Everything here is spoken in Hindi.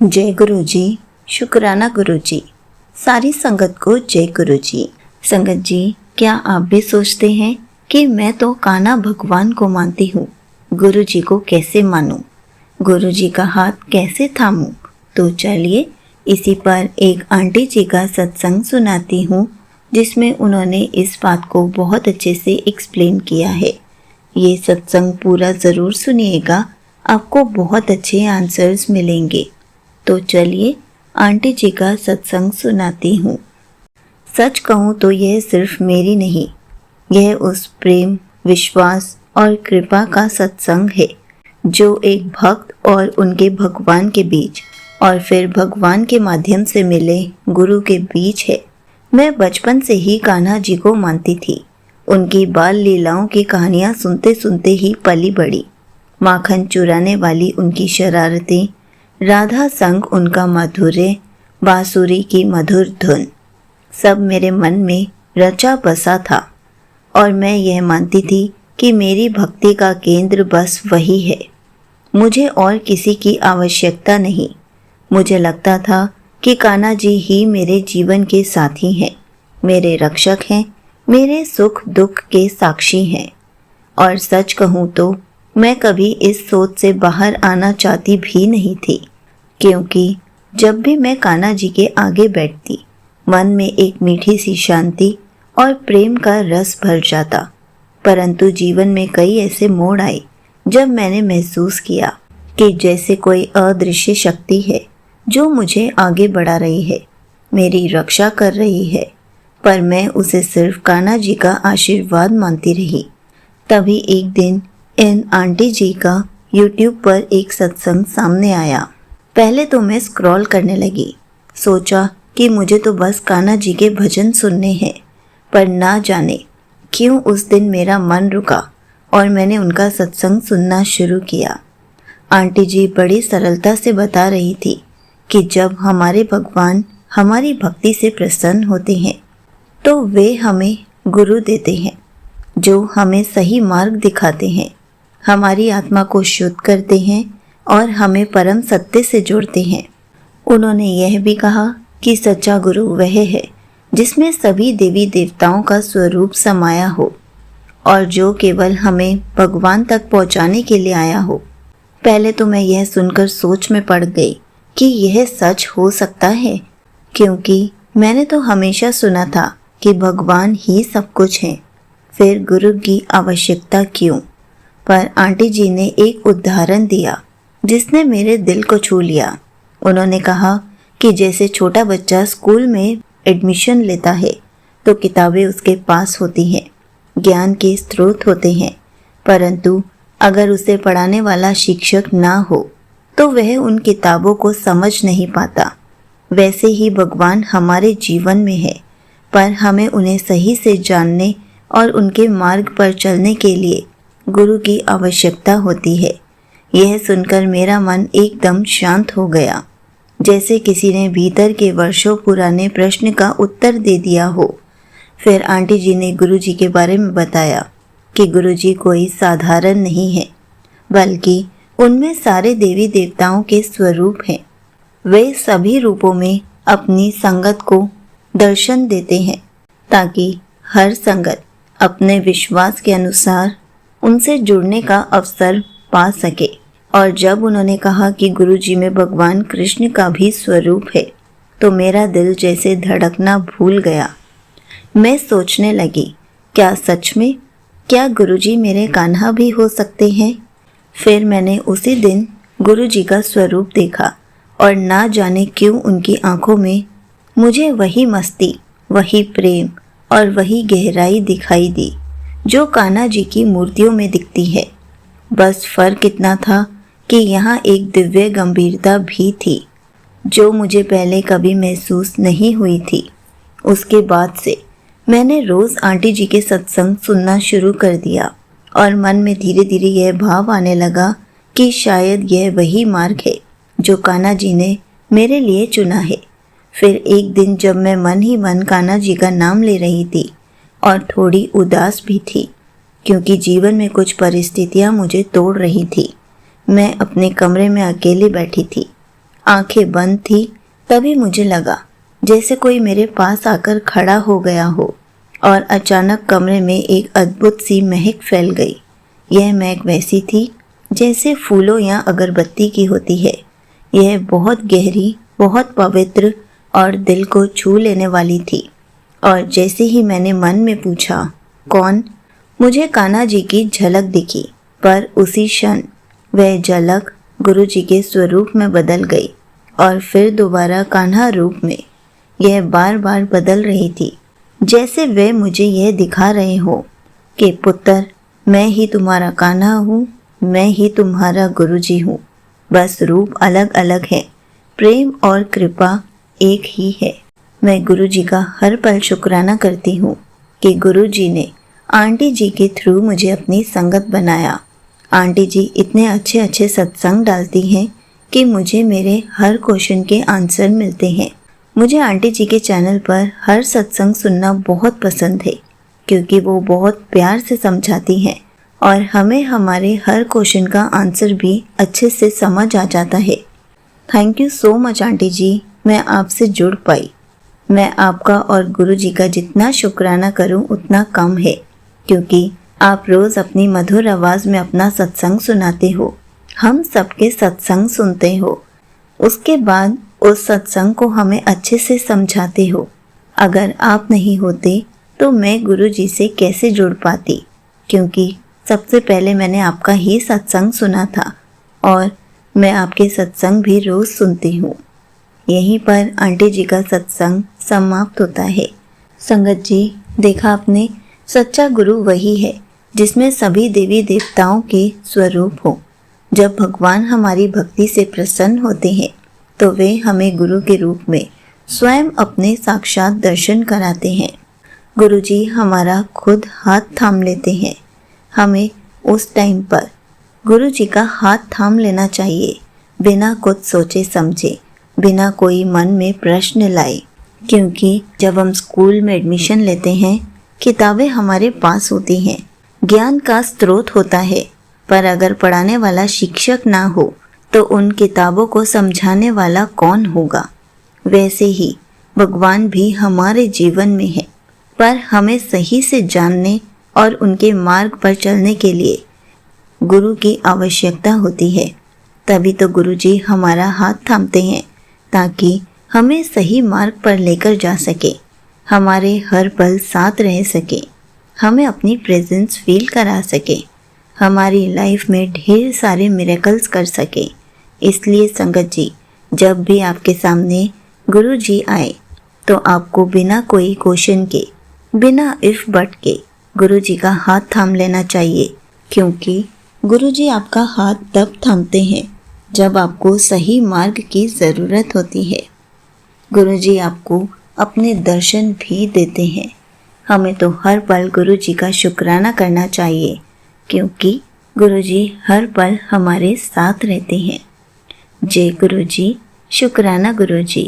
जय गुरु जी। शुक्राना गुरु जी। सारी संगत को जय गुरु जी। संगत जी, क्या आप भी सोचते हैं कि मैं तो कान्हा भगवान को मानती हूँ, गुरु जी को कैसे मानूं, गुरु जी का हाथ कैसे थामूं? तो चलिए इसी पर एक आंटी जी का सत्संग सुनाती हूँ, जिसमें उन्होंने इस बात को बहुत अच्छे से एक्सप्लेन किया है। ये सत्संग पूरा ज़रूर सुनिएगा, आपको बहुत अच्छे आंसर्स मिलेंगे। तो चलिए आंटी जी का सत्संग सुनाती हूँ। सच कहूँ तो यह सिर्फ मेरी नहीं, यह उस प्रेम, विश्वास और कृपा का सत्संग है जो एक भक्त और उनके भगवान के बीच और फिर भगवान के माध्यम से मिले गुरु के बीच है। मैं बचपन से ही कान्हा जी को मानती थी। उनकी बाल लीलाओं की कहानियाँ सुनते सुनते ही पली बड़ी। माखन चुराने वाली उनकी शरारतें, राधा संग उनका माधुर्य, बांसुरी की मधुर धुन, सब मेरे मन में रचा बसा था और मैं यह मानती थी कि मेरी भक्ति का केंद्र बस वही है। मुझे और किसी की आवश्यकता नहीं। मुझे लगता था कि कान्हा जी ही मेरे जीवन के साथी हैं, मेरे रक्षक हैं, मेरे सुख दुख के साक्षी हैं। और सच कहूँ तो मैं कभी इस सोच से बाहर आना चाहती भी नहीं थी, क्योंकि जब भी मैं कान्हा जी के आगे बैठती, मन में एक मीठी सी शांति और प्रेम का रस भर जाता। परंतु जीवन में कई ऐसे मोड़ आए जब मैंने महसूस किया कि जैसे कोई अदृश्य शक्ति है जो मुझे आगे बढ़ा रही है, मेरी रक्षा कर रही है, पर मैं उसे सिर्फ कान्हा जी का आशीर्वाद मानती रही। तभी एक दिन इन आंटी जी का YouTube पर एक सत्संग सामने आया। पहले तो मैं स्क्रॉल करने लगी, सोचा कि मुझे तो बस कान्हा जी के भजन सुनने हैं, पर ना जाने क्यों उस दिन मेरा मन रुका और मैंने उनका सत्संग सुनना शुरू किया। आंटी जी बड़ी सरलता से बता रही थी कि जब हमारे भगवान हमारी भक्ति से प्रसन्न होते हैं तो वे हमें गुरु देते हैं जो हमें सही मार्ग दिखाते हैं, हमारी आत्मा को शुद्ध करते हैं और हमें परम सत्य से जोड़ते हैं। उन्होंने यह भी कहा कि सच्चा गुरु वह है जिसमें सभी देवी देवताओं का स्वरूप समाया हो और जो केवल हमें भगवान तक पहुंचाने के लिए आया हो। पहले तो मैं यह सुनकर सोच में पड़ गई कि यह सच हो सकता है, क्योंकि मैंने तो हमेशा सुना था कि भगवान ही सब कुछ है, फिर गुरु की आवश्यकता क्यों। पर आंटी जी ने एक उदाहरण दिया जिसने मेरे दिल को छू लिया। उन्होंने कहा कि जैसे छोटा बच्चा स्कूल में एडमिशन लेता है तो किताबें उसके पास होती हैं, ज्ञान के स्रोत होते हैं, परंतु अगर उसे पढ़ाने वाला शिक्षक ना हो तो वह उन किताबों को समझ नहीं पाता। वैसे ही भगवान हमारे जीवन में है, पर हमें उन्हें सही से जानने और उनके मार्ग पर चलने के लिए गुरु की आवश्यकता होती है। यह सुनकर मेरा मन एकदम शांत हो गया, जैसे किसी ने भीतर के वर्षों पुराने प्रश्न का उत्तर दे दिया हो। फिर आंटी जी ने गुरु जी के बारे में बताया कि गुरु जी कोई साधारण नहीं है, बल्कि उनमें सारे देवी देवताओं के स्वरूप हैं। वे सभी रूपों में अपनी संगत को दर्शन देते हैं ताकि हर संगत अपने विश्वास के अनुसार उनसे जुड़ने का अवसर पा सके। और जब उन्होंने कहा कि गुरुजी में भगवान कृष्ण का भी स्वरूप है तो मेरा दिल जैसे धड़कना भूल गया। मैं सोचने लगी, क्या सच में, क्या गुरुजी मेरे कान्हा भी हो सकते हैं? फिर मैंने उसी दिन गुरुजी का स्वरूप देखा और ना जाने क्यों उनकी आंखों में मुझे वही मस्ती, वही प्रेम और वही गहराई दिखाई दी जो कान्हा जी की मूर्तियों में दिखती है। बस फर्क इतना था कि यहाँ एक दिव्य गंभीरता भी थी जो मुझे पहले कभी महसूस नहीं हुई थी। उसके बाद से मैंने रोज़ आंटी जी के सत्संग सुनना शुरू कर दिया और मन में धीरे धीरे यह भाव आने लगा कि शायद यह वही मार्ग है जो कान्हा जी ने मेरे लिए चुना है। फिर एक दिन जब मैं मन ही मन कान्हा जी का नाम ले रही थी और थोड़ी उदास भी थी, क्योंकि जीवन में कुछ परिस्थितियां मुझे तोड़ रही थी। मैं अपने कमरे में अकेले बैठी थी आंखें बंद थी तभी मुझे लगा जैसे कोई मेरे पास आकर खड़ा हो गया हो और अचानक कमरे में एक अद्भुत सी महक फैल गई। यह महक वैसी थी जैसे फूलों या अगरबत्ती की होती है। यह बहुत गहरी, बहुत पवित्र और दिल को छू लेने वाली थी। और जैसे ही मैंने मन में पूछा कौन, मुझे कान्हा जी की झलक दिखी, पर उसी क्षण वह झलक गुरु जी के स्वरूप में बदल गई और फिर दोबारा कान्हा रूप में। यह बार बार बदल रही थी, जैसे वे मुझे यह दिखा रहे हो कि पुत्र, मैं ही तुम्हारा कान्हा हूँ, मैं ही तुम्हारा गुरुजी हूँ। बस रूप अलग अलग है, प्रेम और कृपा एक ही है। मैं गुरुजी का हर पल शुक्राना करती हूँ कि गुरुजी ने आंटी जी के थ्रू मुझे अपनी संगत बनाया। आंटी जी इतने अच्छे अच्छे सत्संग डालती हैं कि मुझे मेरे हर क्वेश्चन के आंसर मिलते हैं। मुझे आंटी जी के चैनल पर हर सत्संग सुनना बहुत पसंद है क्योंकि वो बहुत प्यार से समझाती हैं और हमें हमारे हर क्वेश्चन का आंसर भी अच्छे से समझ आ जाता है। Thank you so much aunty ji, मैं आपसे जुड़ पाई। मैं आपका और गुरु जी का जितना शुक्राना करूं उतना कम है क्योंकि आप रोज़ अपनी मधुर आवाज़ में अपना सत्संग सुनाते हो, हम सबके सत्संग सुनते हो, उसके बाद उस सत्संग को हमें अच्छे से समझाते हो। अगर आप नहीं होते तो मैं गुरु जी से कैसे जुड़ पाती, क्योंकि सबसे पहले मैंने आपका ही सत्संग सुना था और मैं आपके सत्संग भी रोज़ सुनती हूँ। यहीं पर आंटी जी का सत्संग समाप्त होता है। संगत जी, देखा आपने, सच्चा गुरु वही है जिसमें सभी देवी देवताओं के स्वरूप हो। जब भगवान हमारी भक्ति से प्रसन्न होते हैं तो वे हमें गुरु के रूप में स्वयं अपने साक्षात दर्शन कराते हैं। गुरु जी हमारा खुद हाथ थाम लेते हैं। हमें उस टाइम पर गुरु जी का हाथ थाम लेना चाहिए, बिना कुछ सोचे समझे, बिना कोई मन में प्रश्न लाए। क्योंकि जब हम स्कूल में एडमिशन लेते हैं, किताबें हमारे पास होती हैं, ज्ञान का स्रोत होता है, पर अगर पढ़ाने वाला शिक्षक ना हो तो उन किताबों को समझाने वाला कौन होगा। वैसे ही भगवान भी हमारे जीवन में है, पर हमें सही से जानने और उनके मार्ग पर चलने के लिए गुरु की आवश्यकता होती है। तभी तो गुरु जी हमारा हाथ थामते हैं ताकि हमें सही मार्ग पर लेकर जा सके, हमारे हर पल साथ रह सके, हमें अपनी प्रेजेंस फील करा सके, हमारी लाइफ में ढेर सारे मिरेकल्स कर सके। इसलिए संगत जी, जब भी आपके सामने गुरु जी आए तो आपको बिना कोई क्वेश्चन के, बिना इफ बट के गुरु जी का हाथ थाम लेना चाहिए, क्योंकि गुरु जी आपका हाथ तब थामते हैं जब आपको सही मार्ग की ज़रूरत होती है। गुरु जी आपको अपने दर्शन भी देते हैं। हमें तो हर पल गुरु जी का शुक्राना करना चाहिए क्योंकि गुरु जी हर पल हमारे साथ रहते हैं। जय गुरु जी, शुक्राना गुरु जी।